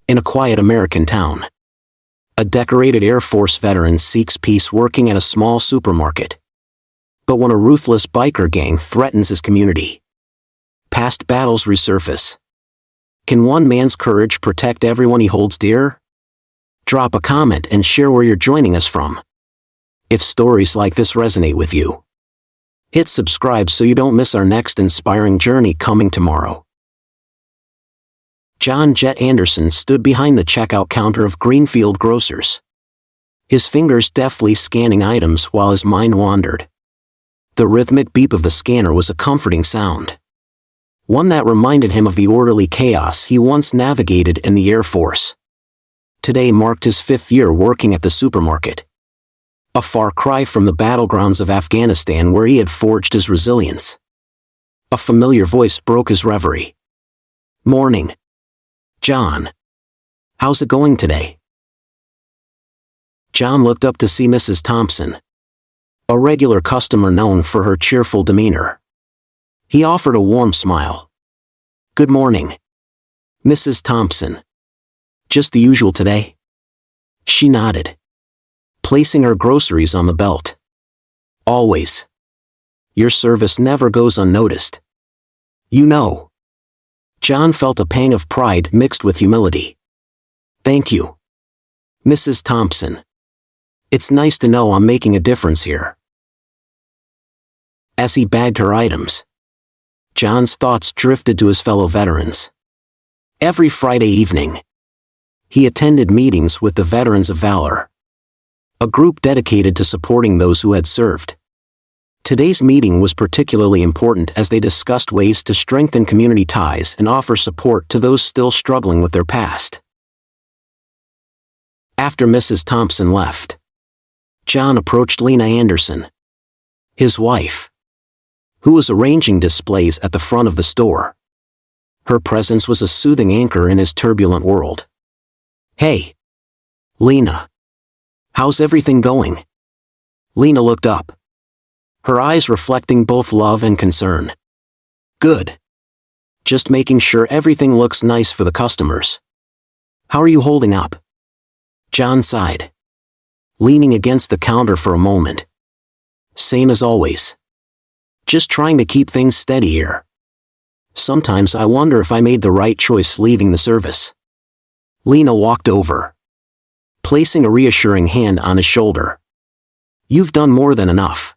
In a quiet American town, a decorated Air Force veteran seeks peace working at a small supermarket. But when a ruthless biker gang threatens his community, past battles resurface. Can one man's courage protect everyone he holds dear? Drop a comment and share where you're joining us from. If stories like this resonate with you, hit subscribe so you don't miss our next inspiring journey coming tomorrow. John Jet Anderson stood behind the checkout counter of Greenfield Grocers, his fingers deftly scanning items while his mind wandered. The rhythmic beep of the scanner was a comforting sound, one that reminded him of the orderly chaos he once navigated in the Air Force. Today marked his 5th year working at the supermarket, a far cry from the battlegrounds of Afghanistan where he had forged his resilience. A familiar voice broke his reverie. "Morning, John. How's it going today?" John looked up to see Mrs. Thompson, a regular customer known for her cheerful demeanor. He offered a warm smile. "Good morning, Mrs. Thompson. Just the usual today?" She nodded, placing her groceries on the belt. "Always. Your service never goes unnoticed. You know." John felt a pang of pride mixed with humility. "Thank you, Mrs. Thompson. It's nice to know I'm making a difference here." As he bagged her items, John's thoughts drifted to his fellow veterans. Every Friday evening, he attended meetings with the Veterans of Valor, a group dedicated to supporting those who had served. Today's meeting was particularly important as they discussed ways to strengthen community ties and offer support to those still struggling with their past. After Mrs. Thompson left, John approached Lena Anderson, his wife, who was arranging displays at the front of the store. Her presence was a soothing anchor in his turbulent world. "Hey, Lena. How's everything going?" Lena looked up, her eyes reflecting both love and concern. "Good. Just making sure everything looks nice for the customers. How are you holding up?" John sighed, leaning against the counter for a moment. "Same as always. Just trying to keep things steady here. Sometimes I wonder if I made the right choice leaving the service." Lena walked over, placing a reassuring hand on his shoulder. "You've done more than enough,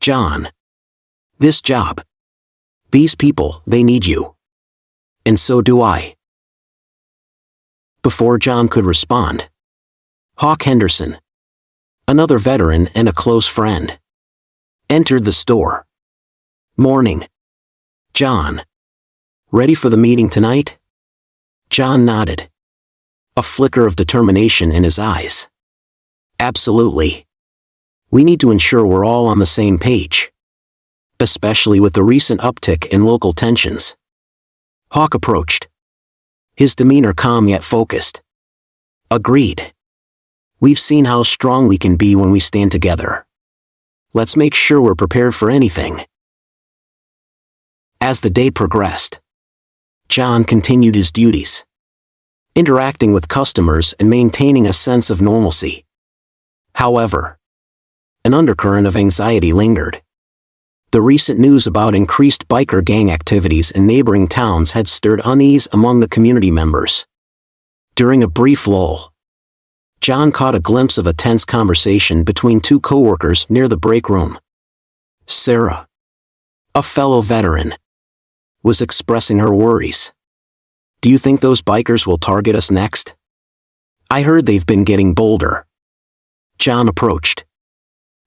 John. This job, these people, they need you. And so do I." Before John could respond, Hawk Henderson, another veteran and a close friend, entered the store. "Morning, John. Ready for the meeting tonight?" John nodded, a flicker of determination in his eyes. "Absolutely. We need to ensure we're all on the same page, especially with the recent uptick in local tensions." Hawk approached, his demeanor calm yet focused. "Agreed. We've seen how strong we can be when we stand together. Let's make sure we're prepared for anything." As the day progressed, John continued his duties, interacting with customers and maintaining a sense of normalcy. However, an undercurrent of anxiety lingered. The recent news about increased biker gang activities in neighboring towns had stirred unease among the community members. During a brief lull, John caught a glimpse of a tense conversation between two coworkers near the break room. Sarah, a fellow veteran, was expressing her worries. "Do you think those bikers will target us next? I heard they've been getting bolder." John approached,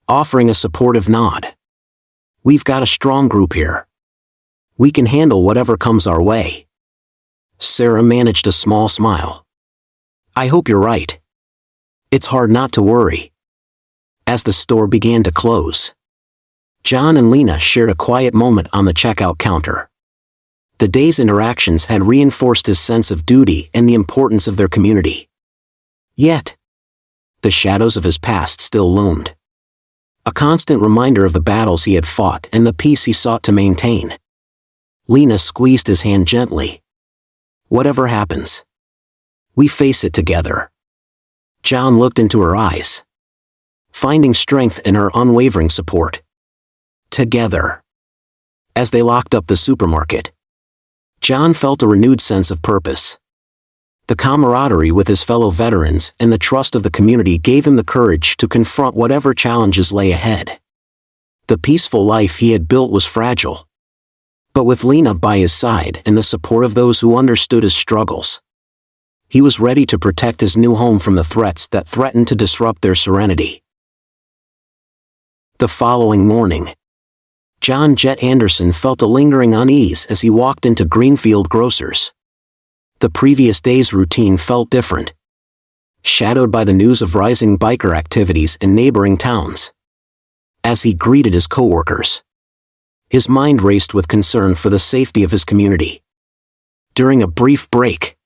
offering a supportive nod. "We've got a strong group here. We can handle whatever comes our way." Sarah managed a small smile. "I hope you're right. It's hard not to worry." As the store began to close, John and Lena shared a quiet moment on the checkout counter. The day's interactions had reinforced his sense of duty and the importance of their community. Yet, the shadows of his past still loomed, a constant reminder of the battles he had fought and the peace he sought to maintain. Lena squeezed his hand gently. "Whatever happens, We face it together." John looked into her eyes, finding strength in her unwavering support. Together. As they locked up the supermarket, John felt a renewed sense of purpose. The camaraderie with his fellow veterans and the trust of the community gave him the courage to confront whatever challenges lay ahead. The peaceful life he had built was fragile. But with Lena by his side and the support of those who understood his struggles, he was ready to protect his new home from the threats that threatened to disrupt their serenity. The following morning, John Jet Anderson felt a lingering unease as he walked into Greenfield Grocers. The previous day's routine felt different, shadowed by the news of rising biker activities in neighboring towns. As he greeted his coworkers, his mind raced with concern for the safety of his community. During a brief break,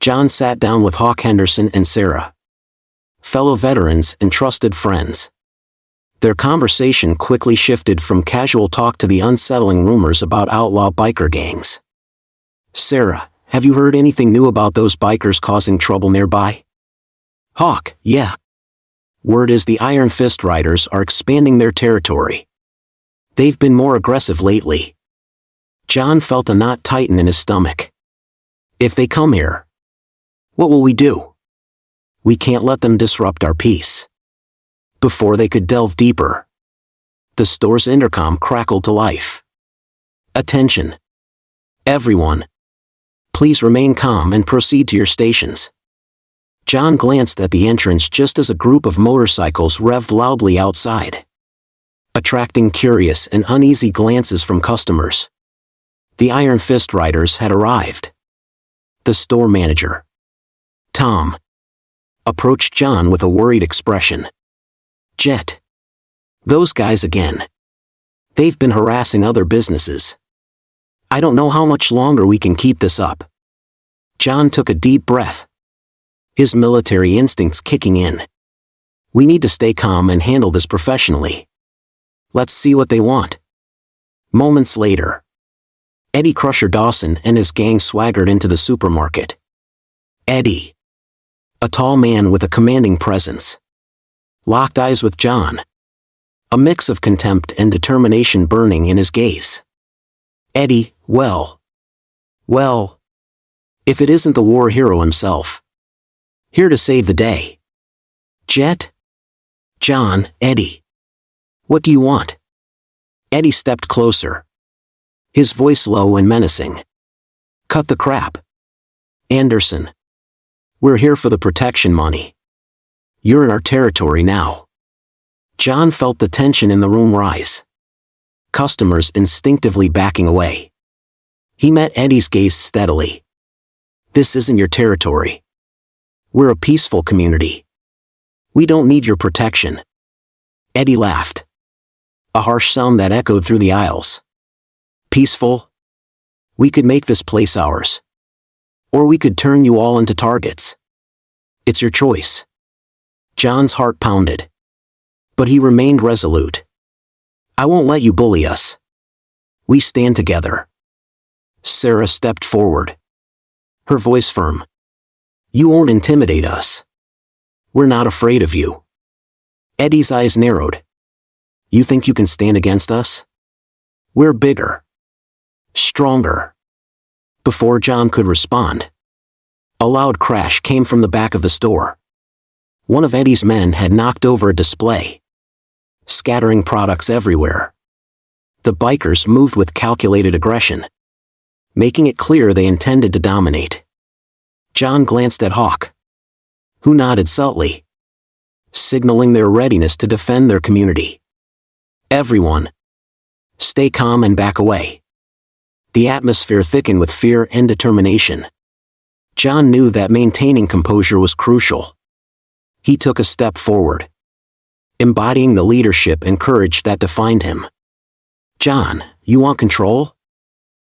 John sat down with Hawk Henderson and Sarah, fellow veterans and trusted friends. Their conversation quickly shifted from casual talk to the unsettling rumors about outlaw biker gangs. "Sarah, have you heard anything new about those bikers causing trouble nearby?" "Hawk, yeah. Word is the Iron Fist Riders are expanding their territory. They've been more aggressive lately." John felt a knot tighten in his stomach. "If they come here, what will we do? We can't let them disrupt our peace." Before they could delve deeper, the store's intercom crackled to life. "Attention. Everyone. Please remain calm and proceed to your stations." John glanced at the entrance just as a group of motorcycles revved loudly outside, attracting curious and uneasy glances from customers. The Iron Fist Riders had arrived. The store manager, Tom, approached John with a worried expression. "Jet. Those guys again. They've been harassing other businesses. I don't know how much longer we can keep this up." John took a deep breath, his military instincts kicking in. "We need to stay calm and handle this professionally. Let's see what they want." Moments later, Eddie Crusher Dawson and his gang swaggered into the supermarket. Eddie, a tall man with a commanding presence, locked eyes with John, a mix of contempt and determination burning in his gaze. Eddie, well, if it isn't the war hero himself, here to save the day. "Jet? John, Eddie. What do you want?" Eddie stepped closer, his voice low and menacing. "Cut the crap. Anderson. We're here for the protection money. You're in our territory now." John felt the tension in the room rise, customers instinctively backing away. He met Eddie's gaze steadily. "This isn't your territory. We're a peaceful community. We don't need your protection." Eddie laughed, a harsh sound that echoed through the aisles. "Peaceful? We could make this place ours. Or we could turn you all into targets. It's your choice." John's heart pounded, but he remained resolute. "I won't let you bully us. We stand together." Sarah stepped forward, her voice firm. "You won't intimidate us. We're not afraid of you." Eddie's eyes narrowed. "You think you can stand against us? We're bigger, stronger." Before John could respond, a loud crash came from the back of the store. One of Eddie's men had knocked over a display, scattering products everywhere. The bikers moved with calculated aggression, making it clear they intended to dominate. John glanced at Hawk, who nodded subtly, signaling their readiness to defend their community. "Everyone, stay calm and back away." The atmosphere thickened with fear and determination. John knew that maintaining composure was crucial. He took a step forward, embodying the leadership and courage that defined him. "John, you want control?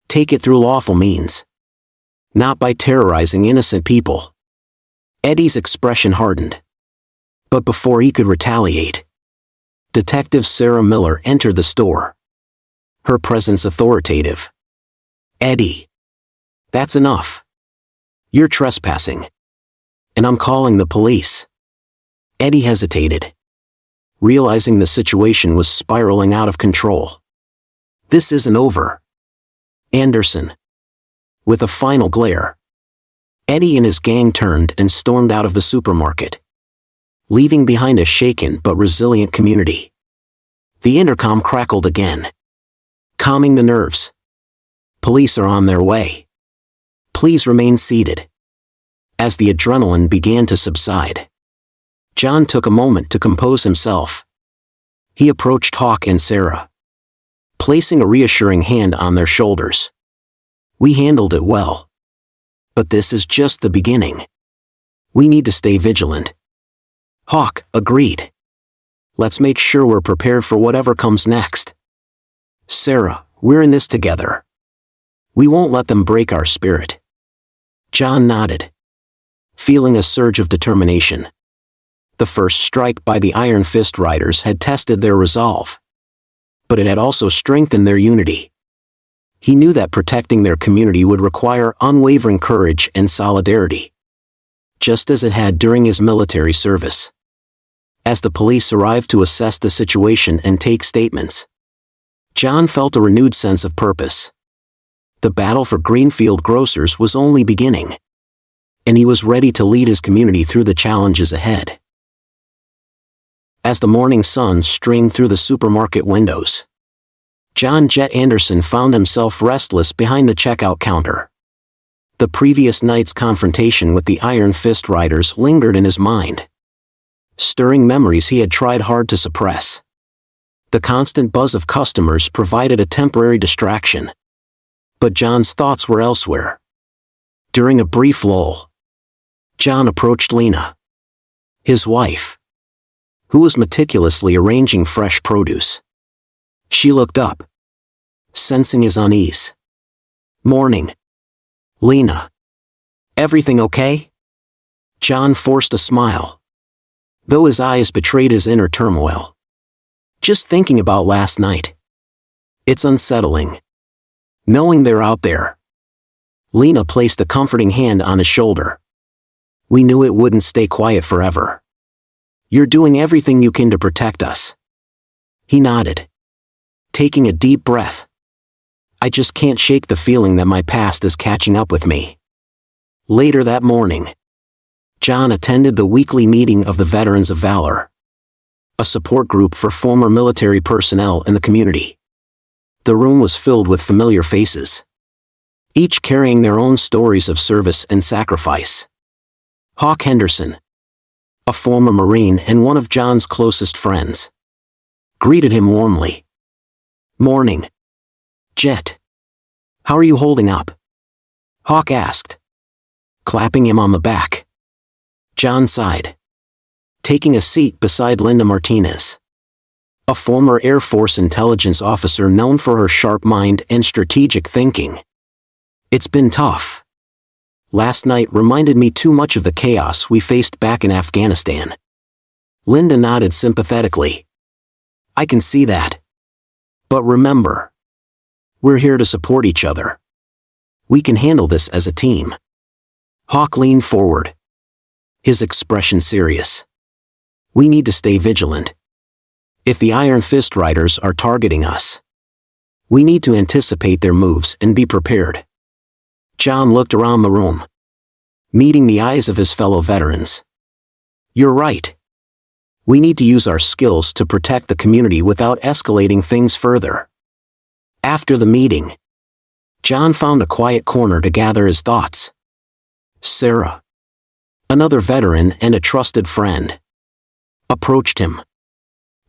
Take it through lawful means, not by terrorizing innocent people." Eddie's expression hardened. But before he could retaliate, Detective Sarah Miller entered the store, her presence authoritative. "Eddie, that's enough. You're trespassing." And I'm calling the police. Eddie hesitated, realizing the situation was spiraling out of control. This isn't over. Anderson. With a final glare, Eddie and his gang turned and stormed out of the supermarket, leaving behind a shaken but resilient community. The intercom crackled again, calming the nerves. Police are on their way. Please remain seated. As the adrenaline began to subside, John took a moment to compose himself. He approached Hawk and Sarah, placing a reassuring hand on their shoulders. We handled it well. But this is just the beginning. We need to stay vigilant. Hawk agreed. Let's make sure we're prepared for whatever comes next. Sarah, we're in this together. We won't let them break our spirit. John nodded, feeling a surge of determination. The first strike by the Iron Fist Riders had tested their resolve, but it had also strengthened their unity. He knew that protecting their community would require unwavering courage and solidarity, just as it had during his military service. As the police arrived to assess the situation and take statements, John felt a renewed sense of purpose. The battle for Greenfield Grocers was only beginning, and he was ready to lead his community through the challenges ahead. As the morning sun streamed through the supermarket windows, John Jet Anderson found himself restless behind the checkout counter. The previous night's confrontation with the Iron Fist Riders lingered in his mind, stirring memories he had tried hard to suppress. The constant buzz of customers provided a temporary distraction, but John's thoughts were elsewhere. During a brief lull, John approached Lena, his wife, who was meticulously arranging fresh produce. She looked up, sensing his unease. "Morning, Lena. Everything okay?" John forced a smile, though his eyes betrayed his inner turmoil. "Just thinking about last night. It's unsettling, knowing they're out there." Lena placed a comforting hand on his shoulder. "We knew it wouldn't stay quiet forever. You're doing everything you can to protect us." He nodded, taking a deep breath. "I just can't shake the feeling that my past is catching up with me." Later that morning, John attended the weekly meeting of the Veterans of Valor, a support group for former military personnel in the community. The room was filled with familiar faces, each carrying their own stories of service and sacrifice. Hawk Henderson, a former Marine and one of John's closest friends, greeted him warmly. "Morning, Jet. How are you holding up?" Hawk asked, clapping him on the back. John sighed, taking a seat beside Linda Martinez, a former Air Force intelligence officer known for her sharp mind and strategic thinking. "It's been tough. Last night reminded me too much of the chaos we faced back in Afghanistan." Linda nodded sympathetically. "I can see that. But remember, we're here to support each other. We can handle this as a team." Hawk leaned forward, his expression serious. "We need to stay vigilant. If the Iron Fist Riders are targeting us, we need to anticipate their moves and be prepared." John looked around the room, meeting the eyes of his fellow veterans. "You're right. We need to use our skills to protect the community without escalating things further." After the meeting, John found a quiet corner to gather his thoughts. Sarah, another veteran and a trusted friend, approached him.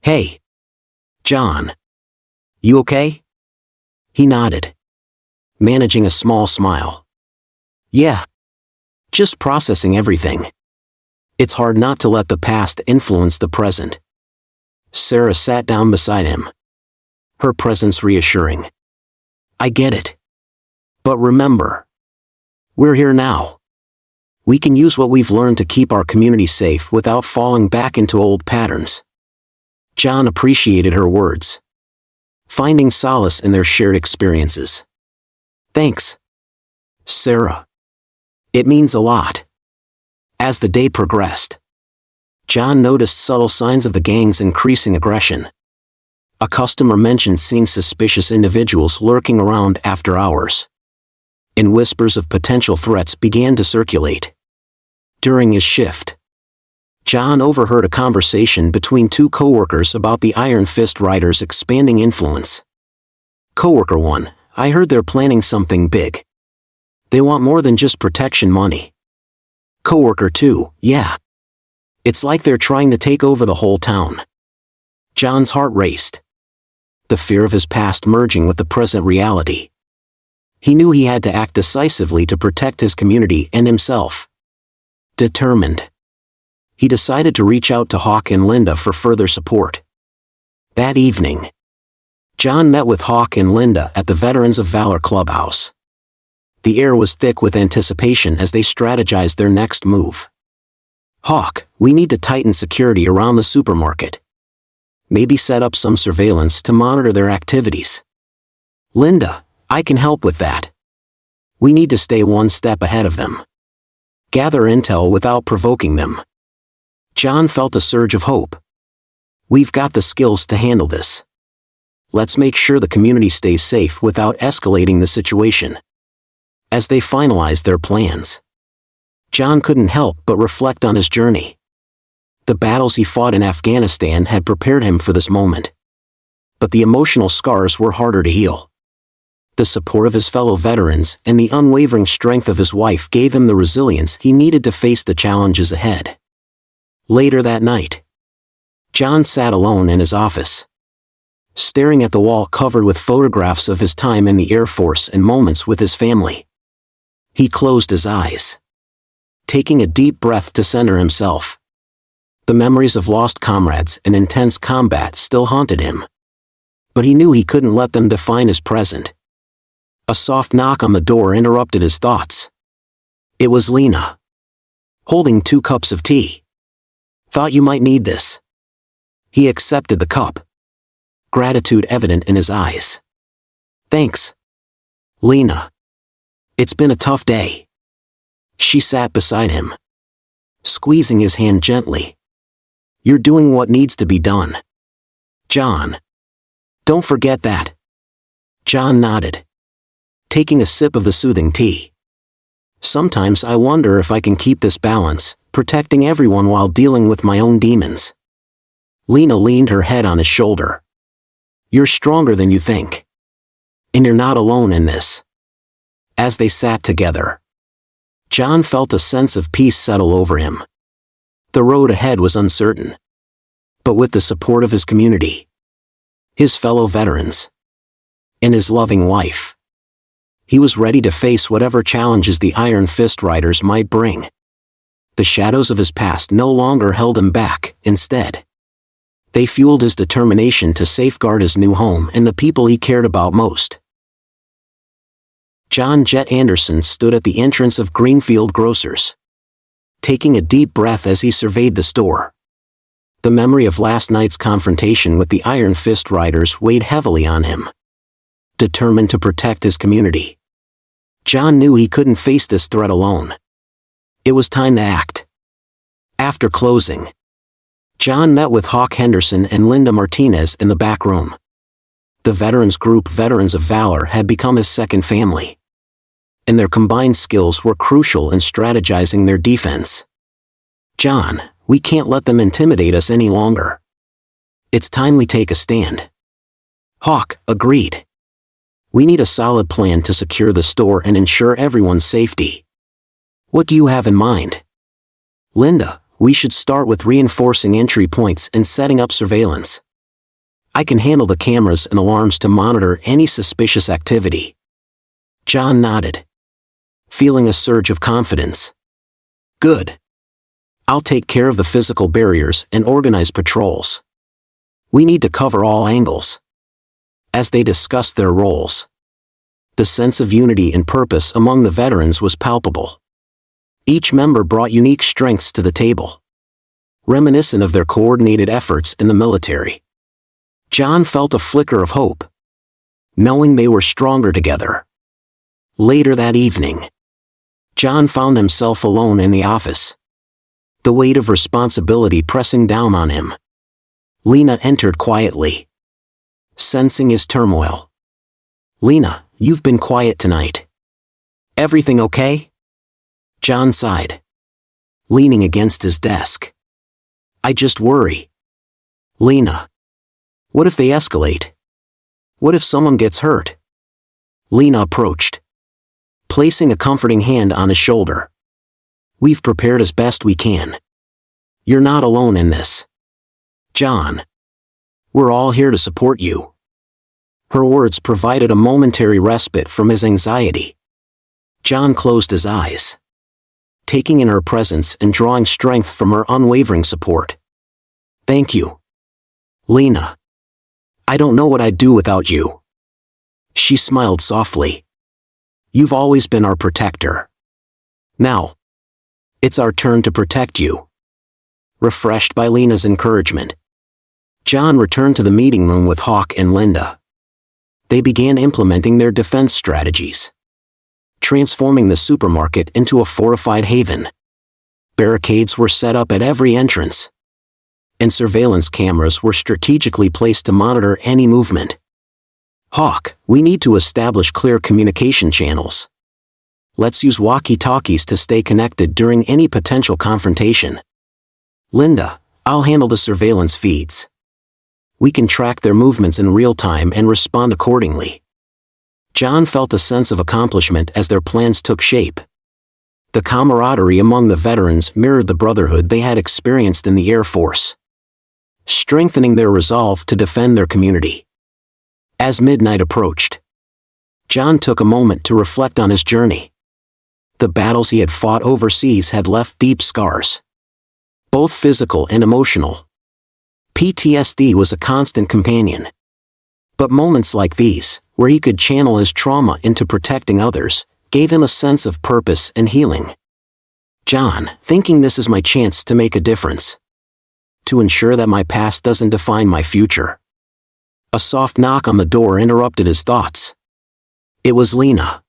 "Hey, John. You okay?" He nodded, managing a small smile. "Yeah. Just processing everything. It's hard not to let the past influence the present." Sarah sat down beside him, her presence reassuring. "I get it. But remember, we're here now. We can use what we've learned to keep our community safe without falling back into old patterns." John appreciated her words, finding solace in their shared experiences. "Thanks, Sarah. It means a lot." As the day progressed, John noticed subtle signs of the gang's increasing aggression. A customer mentioned seeing suspicious individuals lurking around after hours, and whispers of potential threats began to circulate. During his shift, John overheard a conversation between two coworkers about the Iron Fist Riders' expanding influence. Coworker 1, I heard they're planning something big. They want more than just protection money. Coworker 2, yeah. It's like they're trying to take over the whole town. John's heart raced, the fear of his past merging with the present reality. He knew he had to act decisively to protect his community and himself. Determined, he decided to reach out to Hawk and Linda for further support. That evening, John met with Hawk and Linda at the Veterans of Valor clubhouse. The air was thick with anticipation as they strategized their next move. Hawk, we need to tighten security around the supermarket. Maybe set up some surveillance to monitor their activities. Linda, I can help with that. We need to stay one step ahead of them. Gather intel without provoking them. John felt a surge of hope. We've got the skills to handle this. Let's make sure the community stays safe without escalating the situation. As they finalized their plans, John couldn't help but reflect on his journey. The battles he fought in Afghanistan had prepared him for this moment. But the emotional scars were harder to heal. The support of his fellow veterans and the unwavering strength of his wife gave him the resilience he needed to face the challenges ahead. Later that night, John sat alone in his office, staring at the wall covered with photographs of his time in the Air Force and moments with his family. He closed his eyes, taking a deep breath to center himself. The memories of lost comrades and intense combat still haunted him, but he knew he couldn't let them define his present. A soft knock on the door interrupted his thoughts. It was Lena, holding 2 cups of tea. Thought you might need this. He accepted the cup, gratitude evident in his eyes. Thanks, Lena. It's been a tough day. She sat beside him, squeezing his hand gently. You're doing what needs to be done, John. Don't forget that. John nodded, taking a sip of the soothing tea. Sometimes I wonder if I can keep this balance, protecting everyone while dealing with my own demons. Lena leaned her head on his shoulder. You're stronger than you think. And you're not alone in this. As they sat together, John felt a sense of peace settle over him. The road ahead was uncertain, but with the support of his community, his fellow veterans, and his loving wife, he was ready to face whatever challenges the Iron Fist Riders might bring. The shadows of his past no longer held him back. Instead, they fueled his determination to safeguard his new home and the people he cared about most. John Jet Anderson stood at the entrance of Greenfield Grocers, taking a deep breath as he surveyed the store. The memory of last night's confrontation with the Iron Fist Riders weighed heavily on him. Determined to protect his community, John knew he couldn't face this threat alone. It was time to act. After closing, John met with Hawk Henderson and Linda Martinez in the back room. The veterans group Veterans of Valor had become his second family, and their combined skills were crucial in strategizing their defense. John, we can't let them intimidate us any longer. It's time we take a stand. Hawk agreed. We need a solid plan to secure the store and ensure everyone's safety. What do you have in mind? Linda, we should start with reinforcing entry points and setting up surveillance. I can handle the cameras and alarms to monitor any suspicious activity. John nodded, feeling a surge of confidence. Good. I'll take care of the physical barriers and organize patrols. We need to cover all angles. As they discussed their roles, the sense of unity and purpose among the veterans was palpable. Each member brought unique strengths to the table, reminiscent of their coordinated efforts in the military. John felt a flicker of hope, knowing they were stronger together. Later that evening, John found himself alone in the office. the weight of responsibility pressing down on him. Lena entered quietly, sensing his turmoil. "Lena, you've been quiet tonight. Everything okay?" John sighed, leaning against his desk. "I just worry." "Lena, what if they escalate? What if someone gets hurt?" Lena approached, placing a comforting hand on his shoulder. "We've prepared as best we can. You're not alone in this. John, we're all here to support you." Her words provided a momentary respite from his anxiety. John closed his eyes, taking in her presence and drawing strength from her unwavering support. "Thank you, Lena. I don't know what I'd do without you." She smiled softly. "You've always been our protector. Now, it's our turn to protect you." Refreshed by Lena's encouragement, John returned to the meeting room with Hawk and Linda. They began implementing their defense strategies, transforming the supermarket into a fortified haven. Barricades were set up at every entrance, and surveillance cameras were strategically placed to monitor any movement. "Hawk, we need to establish clear communication channels. Let's use walkie-talkies to stay connected during any potential confrontation." "Linda, I'll handle the surveillance feeds. We can track their movements in real time and respond accordingly." John felt a sense of accomplishment as their plans took shape. The camaraderie among the veterans mirrored the brotherhood they had experienced in the Air Force, strengthening their resolve to defend their community. As midnight approached, John took a moment to reflect on his journey. The battles he had fought overseas had left deep scars, both physical and emotional. PTSD was a constant companion. But moments like these, where he could channel his trauma into protecting others, gave him a sense of purpose and healing. "John, thinking this is my chance to make a difference. To ensure that my past doesn't define my future." A soft knock on the door interrupted his thoughts. It was Lena,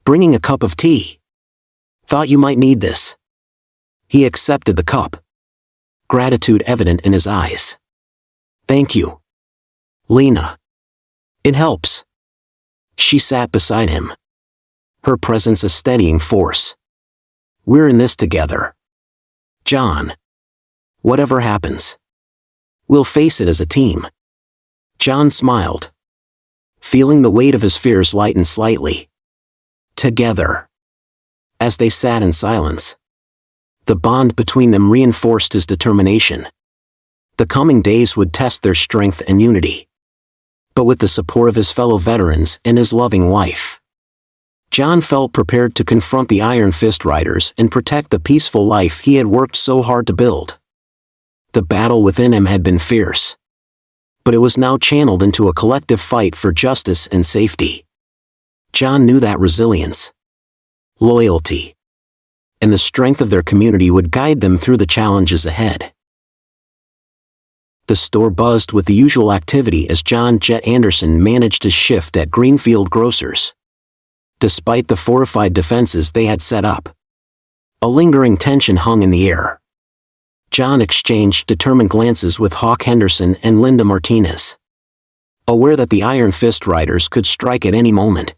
bringing a cup of tea. "Thought you might need this." He accepted the cup, gratitude evident in his eyes. "Thank you, Lena. It helps." She sat beside him, her presence a steadying force. "We're in this together, John. Whatever happens, we'll face it as a team." John smiled, feeling the weight of his fears lighten slightly. Together. As they sat in silence, the bond between them reinforced his determination. The coming days would test their strength and unity. But with the support of his fellow veterans and his loving wife, John felt prepared to confront the Iron Fist Riders and protect the peaceful life he had worked so hard to build. The battle within him had been fierce, but it was now channeled into a collective fight for justice and safety. John knew that resilience, loyalty, and the strength of their community would guide them through the challenges ahead. The store buzzed with the usual activity as John Jet Anderson managed his shift at Greenfield Grocers. Despite the fortified defenses they had set up, a lingering tension hung in the air. John exchanged determined glances with Hawk Henderson and Linda Martinez, aware that the Iron Fist Riders could strike at any moment.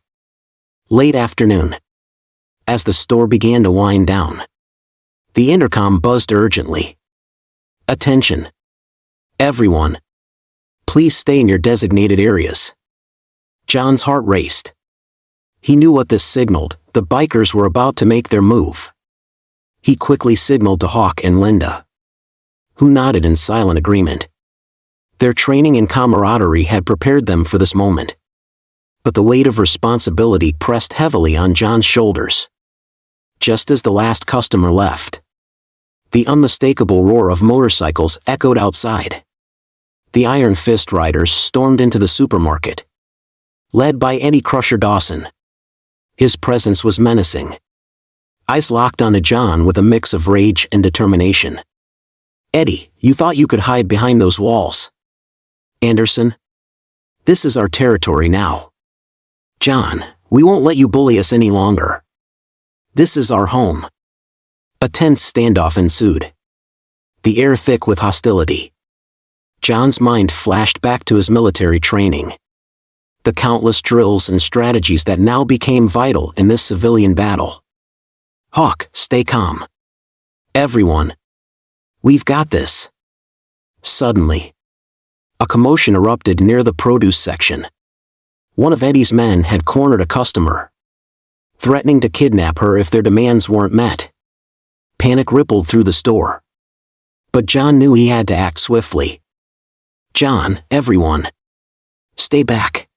Late afternoon, as the store began to wind down, the intercom buzzed urgently. "Attention, everyone. Please stay in your designated areas." John's heart raced. He knew what this signaled: the bikers were about to make their move. He quickly signaled to Hawk and Linda, who nodded in silent agreement. Their training and camaraderie had prepared them for this moment. But the weight of responsibility pressed heavily on John's shoulders. Just as the last customer left, the unmistakable roar of motorcycles echoed outside. The Iron Fist Riders stormed into the supermarket, led by Eddie Crusher Dawson. His presence was menacing. Eyes locked onto John with a mix of rage and determination. "Eddie, you thought you could hide behind those walls. Anderson, this is our territory now. John, we won't let you bully us any longer. This is our home." A tense standoff ensued, the air thick with hostility. John's mind flashed back to his military training. The countless drills and strategies that now became vital in this civilian battle. "Hawk, stay calm. Everyone. We've got this." Suddenly, a commotion erupted near the produce section. One of Eddie's men had cornered a customer, threatening to kidnap her if their demands weren't met. Panic rippled through the store. But John knew he had to act swiftly. "John, everyone. Stay back.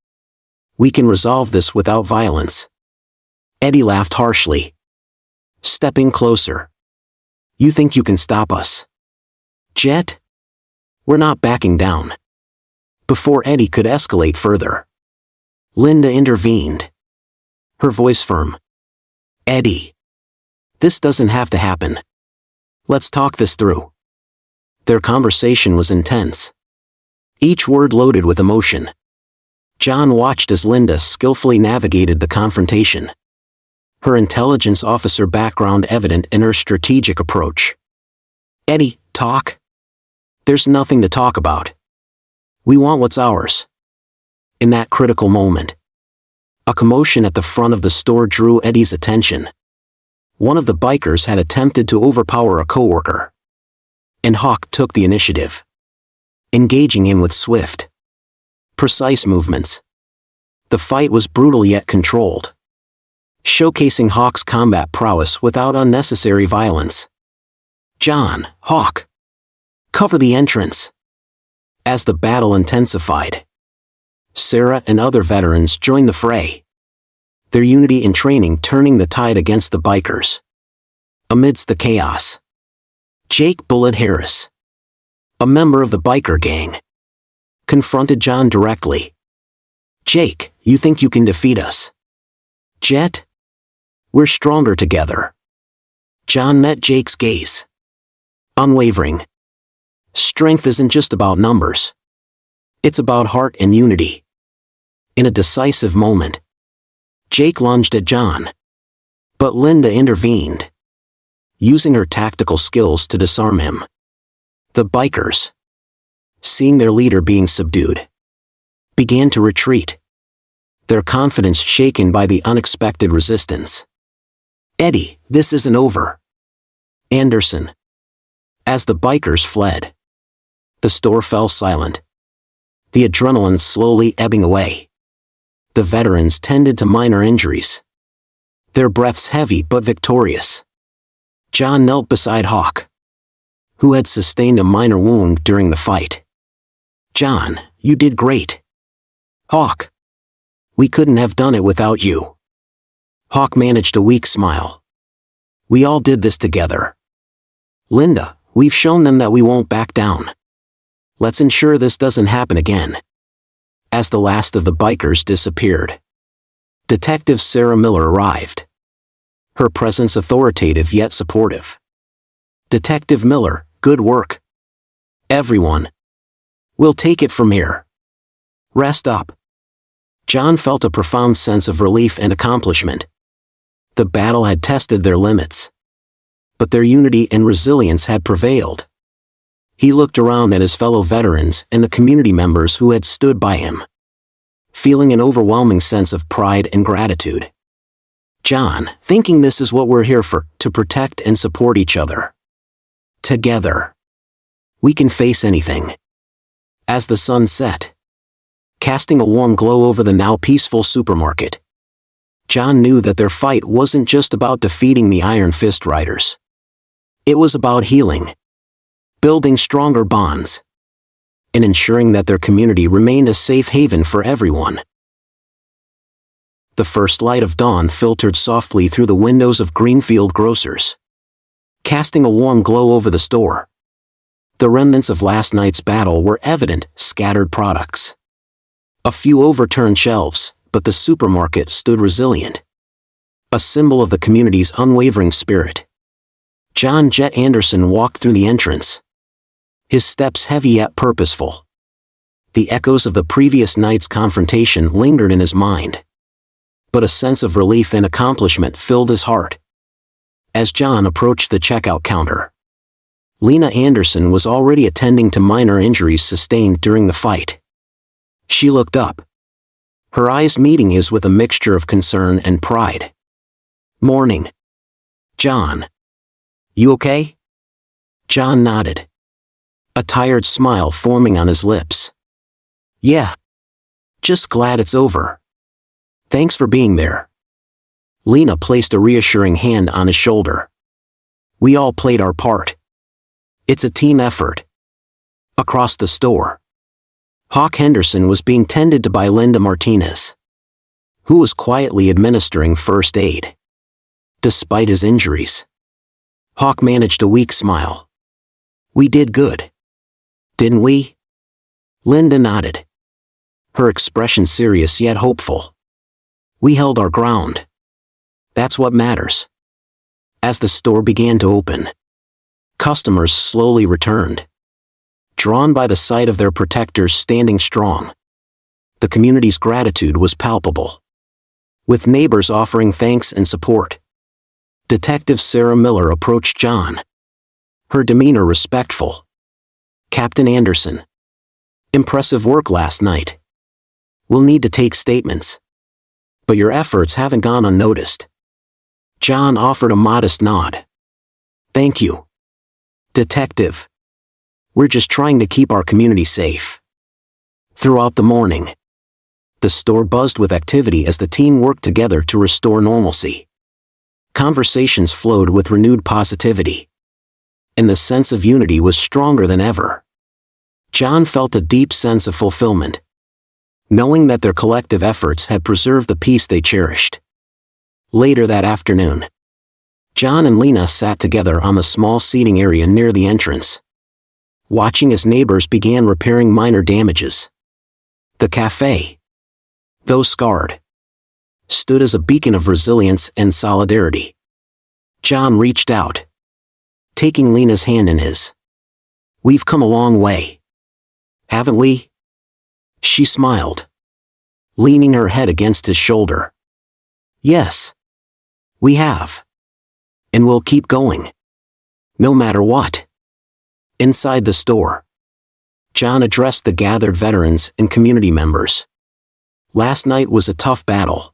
We can resolve this without violence." Eddie laughed harshly, stepping closer. "You think you can stop us, Jet? We're not backing down." Before Eddie could escalate further, Linda intervened, her voice firm. "Eddie, this doesn't have to happen. Let's talk this through." Their conversation was intense, each word loaded with emotion. John watched as Linda skillfully navigated the confrontation, her intelligence officer background evident in her strategic approach. "Eddie, talk. There's nothing to talk about. We want what's ours." In that critical moment, a commotion at the front of the store drew Eddie's attention. One of the bikers had attempted to overpower a coworker, and Hawk took the initiative, engaging him with swift, precise movements. The fight was brutal yet controlled, showcasing Hawk's combat prowess without unnecessary violence. "John, Hawk, cover the entrance." As the battle intensified, Sarah and other veterans joined the fray, their unity in training turning the tide against the bikers. Amidst the chaos, Jake "Bullet" Harris, a member of the biker gang, confronted John directly. "Jake, you think you can defeat us? Jet? We're stronger together." John met Jake's gaze, unwavering. Strength isn't just about numbers. It's about heart and unity. In a decisive moment, Jake lunged at John, but Linda intervened, using her tactical skills to disarm him. The bikers, seeing their leader being subdued, began to retreat, their confidence shaken by the unexpected resistance. "Eddie, this isn't over." Anderson. As the bikers fled, the store fell silent, the adrenaline slowly ebbing away. The veterans tended to minor injuries, their breaths heavy but victorious. John knelt beside Hawk, who had sustained a minor wound during the fight. "John, you did great. Hawk, we couldn't have done it without you." Hawk managed a weak smile. "We all did this together. Linda, we've shown them that we won't back down. Let's ensure this doesn't happen again." As the last of the bikers disappeared, Detective Sarah Miller arrived, her presence authoritative yet supportive. "Detective Miller, good work. Everyone. We'll take it from here. Rest up." John felt a profound sense of relief and accomplishment. The battle had tested their limits, but their unity and resilience had prevailed. He looked around at his fellow veterans and the community members who had stood by him, feeling an overwhelming sense of pride and gratitude. John, thinking this is what we're here for, to protect and support each other. Together, we can face anything. As the sun set, casting a warm glow over the now peaceful supermarket, John knew that their fight wasn't just about defeating the Iron Fist Riders. It was about healing, building stronger bonds, and ensuring that their community remained a safe haven for everyone. The first light of dawn filtered softly through the windows of Greenfield Grocers, casting a warm glow over the store. The remnants of last night's battle were evident: scattered products, a few overturned shelves, but the supermarket stood resilient, a symbol of the community's unwavering spirit. John "Jet" Anderson walked through the entrance, his steps heavy yet purposeful. The echoes of the previous night's confrontation lingered in his mind, but a sense of relief and accomplishment filled his heart. As John approached the checkout counter, Lena Anderson was already attending to minor injuries sustained during the fight. She looked up, her eyes meeting his with a mixture of concern and pride. "Morning, John. You okay?" John nodded, a tired smile forming on his lips. "Yeah. Just glad it's over. Thanks for being there." Lena placed a reassuring hand on his shoulder. "We all played our part. It's a team effort." Across the store, Hawk Henderson was being tended to by Linda Martinez, who was quietly administering first aid. Despite his injuries, Hawk managed a weak smile. "We did good, didn't we?" Linda nodded, her expression serious yet hopeful. "We held our ground. That's what matters." As the store began to open, customers slowly returned, drawn by the sight of their protectors standing strong. The community's gratitude was palpable, with neighbors offering thanks and support. Detective Sarah Miller approached John, her demeanor respectful. "Captain Anderson, impressive work last night. We'll need to take statements, but your efforts haven't gone unnoticed." John offered a modest nod. "Thank you, Detective. We're just trying to keep our community safe." Throughout the morning, the store buzzed with activity as the team worked together to restore normalcy. Conversations flowed with renewed positivity, and the sense of unity was stronger than ever. John felt a deep sense of fulfillment, knowing that their collective efforts had preserved the peace they cherished. Later that afternoon, John and Lena sat together on the small seating area near the entrance, watching as neighbors began repairing minor damages. The cafe, though scarred, stood as a beacon of resilience and solidarity. John reached out, taking Lena's hand in his. "We've come a long way, haven't we?" She smiled, leaning her head against his shoulder. "Yes, we have. And we'll keep going, no matter what." Inside the store, John addressed the gathered veterans and community members. "Last night was a tough battle,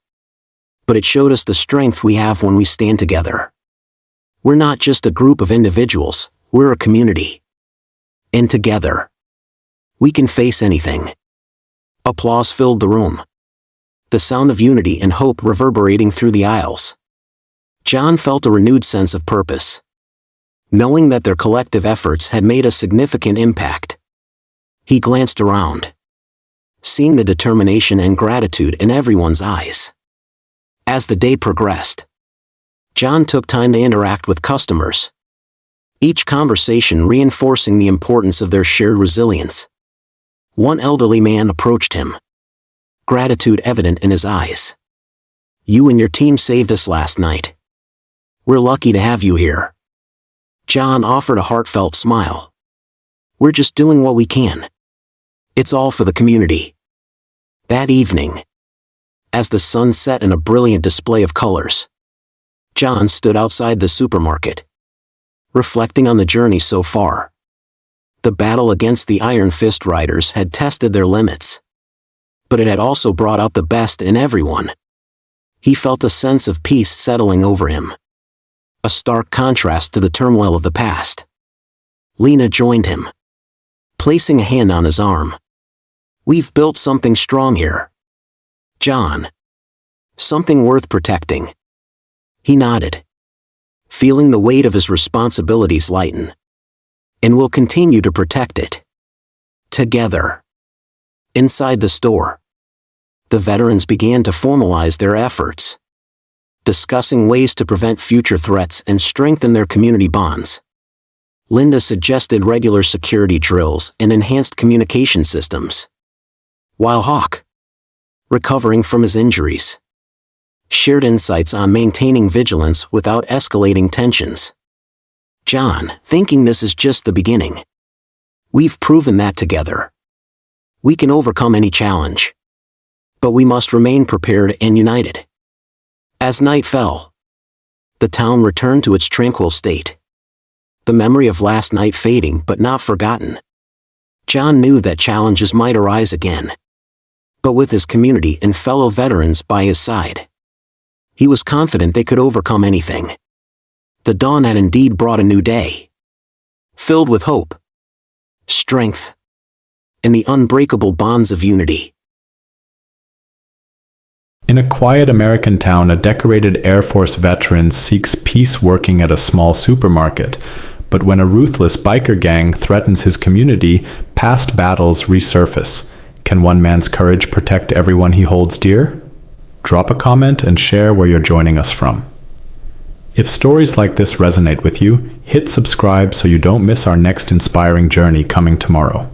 but it showed us the strength we have when we stand together. We're not just a group of individuals, we're a community. And together, we can face anything." Applause filled the room, the sound of unity and hope reverberating through the aisles. John felt a renewed sense of purpose, knowing that their collective efforts had made a significant impact. He glanced around, seeing the determination and gratitude in everyone's eyes. As the day progressed, John took time to interact with customers, each conversation reinforcing the importance of their shared resilience. One elderly man approached him, gratitude evident in his eyes. "You and your team saved us last night. We're lucky to have you here." John offered a heartfelt smile. "We're just doing what we can. It's all for the community." That evening, as the sun set in a brilliant display of colors, John stood outside the supermarket, reflecting on the journey so far. The battle against the Iron Fist Riders had tested their limits, but it had also brought out the best in everyone. He felt a sense of peace settling over him, a stark contrast to the turmoil of the past. Lena joined him, placing a hand on his arm. "We've built something strong here, John. Something worth protecting." He nodded, feeling the weight of his responsibilities lighten. "And we'll continue to protect it, together." Inside the store, the veterans began to formalize their efforts, discussing ways to prevent future threats and strengthen their community bonds. Linda suggested regular security drills and enhanced communication systems, while Hawk, recovering from his injuries, shared insights on maintaining vigilance without escalating tensions. John, thinking this is just the beginning. "We've proven that together. We can overcome any challenge. But we must remain prepared and united." As night fell, The town returned to its tranquil state. The memory of last night fading but not forgotten. John knew that challenges might arise again. But with his community and fellow veterans by his side, he was confident they could overcome anything. The dawn had indeed brought a new day, filled with hope, strength, and the unbreakable bonds of unity. In a quiet American town, a decorated Air Force veteran seeks peace working at a small supermarket. But when a ruthless biker gang threatens his community, past battles resurface. Can one man's courage protect everyone he holds dear? Drop a comment and share where you're joining us from. If stories like this resonate with you, hit subscribe so you don't miss our next inspiring journey coming tomorrow.